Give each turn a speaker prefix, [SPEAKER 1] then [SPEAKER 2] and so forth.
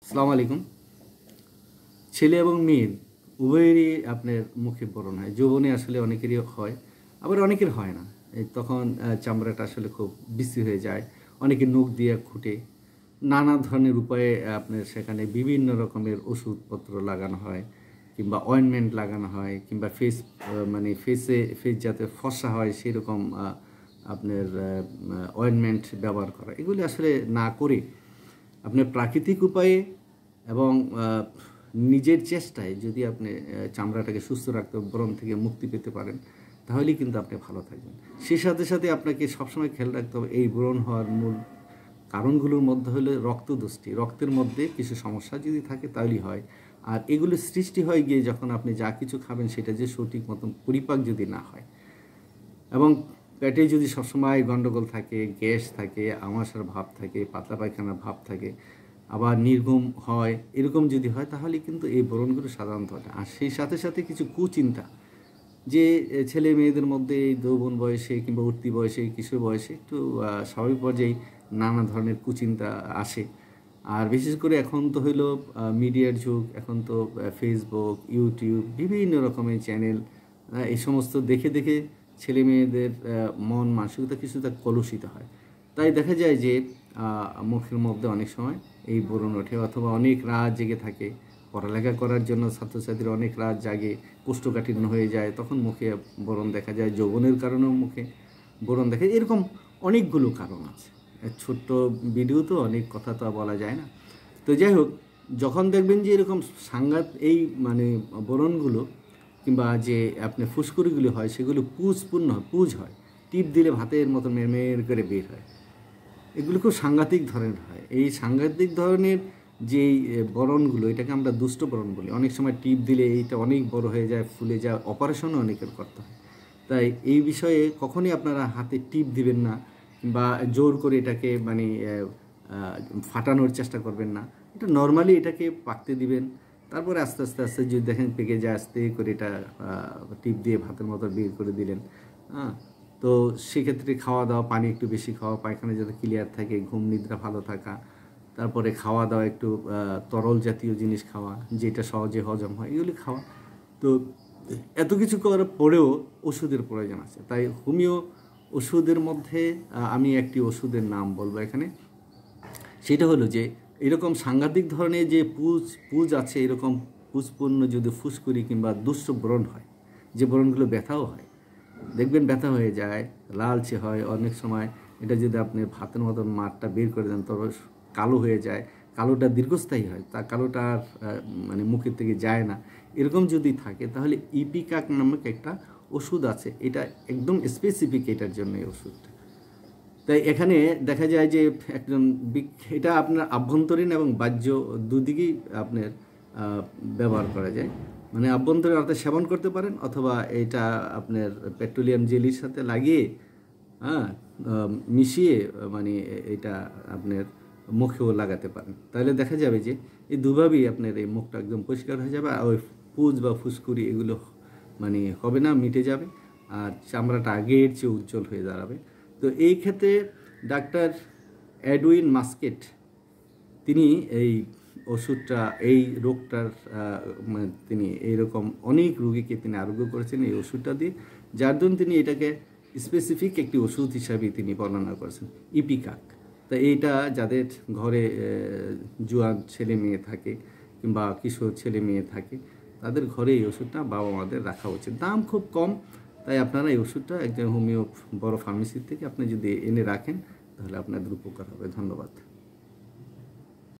[SPEAKER 1] আসসালামু আলাইকুম। ছেলে এবং মেয়ে উভয়েরই আপনার মুখে ব্রণ হয়। যৌবনে আসলে অনেকেরই হয়, আবার অনেকের হয় না। তখন চামড়াটা আসলে খুব বিশ্রী হয়ে যায়। অনেকে নখ দিয়ে খুঁটে নানা ধরনের উপায়ে আপনার সেখানে বিভিন্ন রকমের ওষুধপত্র লাগানো হয়, কিংবা অয়েনমেন্ট লাগানো হয়, কিংবা মানে ফেস যাতে ফর্সা হয় সেরকম আপনার অয়েনমেন্ট ব্যবহার করা। এগুলি আসলে না করে আপনার প্রাকৃতিক উপায়ে এবং নিজের চেষ্টায় যদি আপনি চামড়াটাকে সুস্থ রাখতে ব্রণ থেকে মুক্তি পেতে পারেন, তাহলেই কিন্তু আপনি ভালো থাকবেন। সেই সাথে সাথে আপনাকে সবসময় খেয়াল রাখতে হবে এই ব্রণ হওয়ার মূল কারণগুলোর মধ্যে হলো রক্তদোষটি। রক্তের মধ্যে কিছু সমস্যা যদি থাকে তাহলেই হয়। আর এগুলো সৃষ্টি হয় গিয়ে যখন আপনি যা কিছু খাবেন সেটা যে সঠিক মতন পরিপাক যদি না হয়, এবং পেটে যদি সবসময় গন্ডগোল থাকে, গ্যাস থাকে, আমাশার ভাব থাকে, পাতলা পায়খানার ভাব থাকে, আবার নির্ঘুম হয়, এরকম যদি হয় তাহলে কিন্তু এই ব্রণগুলো সাধারণত হয়। আর সেই সাথে সাথে কিছু কুচিন্তা যে ছেলে মেয়েদের মধ্যে এই যৌবন বয়সে কিংবা উঠতি বয়সে, কিশোর বয়সে একটু স্বাভাবিক পর্যায়ে নানা ধরনের কুচিন্তা আসে। আর বিশেষ করে এখন তো হইল মিডিয়ার যুগ। এখন তো ফেসবুক, ইউটিউব, বিভিন্ন রকমের চ্যানেল, এই সমস্ত দেখে দেখে ছেলে মেয়েদের মন মানসিকতা কিছুটা কলুষিত হয়। তাই দেখা যায় যে মুখের মধ্যে অনেক সময় এই ব্রণ ওঠে, অথবা অনেক রাত জেগে থাকে। পড়ালেখা করার জন্য ছাত্রছাত্রীরা অনেক রাত জাগে, কোষ্ঠকাঠিন্য হয়ে যায়, তখন মুখে ব্রণ দেখা যায়। যৌবনের কারণেও মুখে ব্রণ দেখা যায়। এরকম অনেকগুলো কারণ আছে। ছোট্ট ভিডিও তো, অনেক কথা তো বলা যায় না। তো যাই হোক, যখন দেখবেন যে এরকম এই মানে ব্রণগুলো কিংবা যে আপনার ফুসকুড়িগুলি হয় সেগুলো পুজ হয়, টিপ দিলে ভাতের মতো মেরমের করে বের হয়, এগুলো খুব সাংঘাতিক ধরনের হয়। এই সাংঘাতিক ধরনের যেই ব্রণগুলো, এটাকে আমরা দুষ্ট ব্রণ বলি। অনেক সময় টিপ দিলে এইটা অনেক বড় হয়ে যায়, ফুলে যায়, অপারেশনও অনেকের করতে হয়। তাই এই বিষয়ে কখনই আপনারা হাতে টিপ দিবেন না, বা জোর করে এটাকে মানে ফাটানোর চেষ্টা করবেন না। এটা নর্মালি এটাকে পাকতে দিবেন। তারপরে আস্তে আস্তে আস্তে যদি দেখেন পেকে যায়, আস্তে করে এটা টিপ দিয়ে ভাতের মতো বের করে দিলেন। হ্যাঁ, তো সেক্ষেত্রে খাওয়া দাওয়া, পানি একটু বেশি খাওয়া, পায়খানা যাতে ক্লিয়ার থাকে, ঘুম নিদ্রা ভালো থাকা, তারপরে খাওয়া দাওয়া একটু তরল জাতীয় জিনিস খাওয়া, যেটা সহজে হজম হয়, এগুলি খাওয়া। তো এত কিছু করার পরেও ওষুধের প্রয়োজন আছে। তাই হোমিও ওষুধের মধ্যে আমি একটি ওষুধের নাম বলবো এখানে। সেটা হলো যে এরকম সাংঘাতিক ধরনের যে পুজ আছে, এরকম পুজপূর্ণ যদি ফুসকুড়ি কিংবা দুষ্ট ব্রণ হয়, যে ব্রণগুলো ব্যথাও হয়, দেখবেন ব্যথা হয়ে যায়, লালচে হয় অনেক সময়। এটা যদি আপনি ভাতের মতন মাঠটা বের করে দেন তবে কালো হয়ে যায়, কালোটা দীর্ঘস্থায়ী হয়, তা কালোটা আর মানে মুখের থেকে যায় না। এরকম যদি থাকে তাহলে ইপিকাক নামক একটা ওষুধ আছে, এটা একদম স্পেসিফিক এটার জন্য এই ওষুধটা। তাই এখানে দেখা যায় যে একজন এটা আপনার আভ্যন্তরীণ এবং বাহ্য দুদিকেই আপনার ব্যবহার করা যায়। মানে আভ্যন্তরীণ অর্থাৎ সেবন করতে পারেন, অথবা এটা আপনার পেট্রোলিয়াম জেলির সাথে লাগিয়ে হ্যাঁ মিশিয়ে মানে এটা আপনার মুখেও লাগাতে পারেন। তাহলে দেখা যাবে যে এই দুভাবেই আপনার এই মুখটা একদম পরিষ্কার হয়ে যাবে, আর ওই পুজ বা ফুসকুড়ি এগুলো মানে হবে না, মিটে যাবে, আর চামড়াটা আগের চেয়ে উজ্জ্বল হয়ে দাঁড়াবে। তো এই ক্ষেত্রে ডাক্তার এডউইন মাস্কেট তিনি এই ওষুধটা, এই রোগটার মানে তিনি এইরকম অনেক রোগীকে তিনি আরোগ্য করেছেন এই ওষুধটা দিয়ে, যার জন্য তিনি এটাকে স্পেসিফিক একটি ওষুধ হিসাবে তিনি বর্ণনা করেছেন, ইপিকাক। তা এইটা যাদের ঘরে জোয়ান ছেলে মেয়ে থাকে কিংবা কিশোর ছেলে মেয়ে থাকে, তাদের ঘরে এই ওষুধটা বাবা মাদের রাখা উচিত। দাম খুব কম, তাই আপনারা এই ওষুধটা একজন হোমিও বড় ফার্মেসির থেকে আপনি যদি এনে রাখেন তাহলে আপনাদের উপকার হবে। ধন্যবাদ।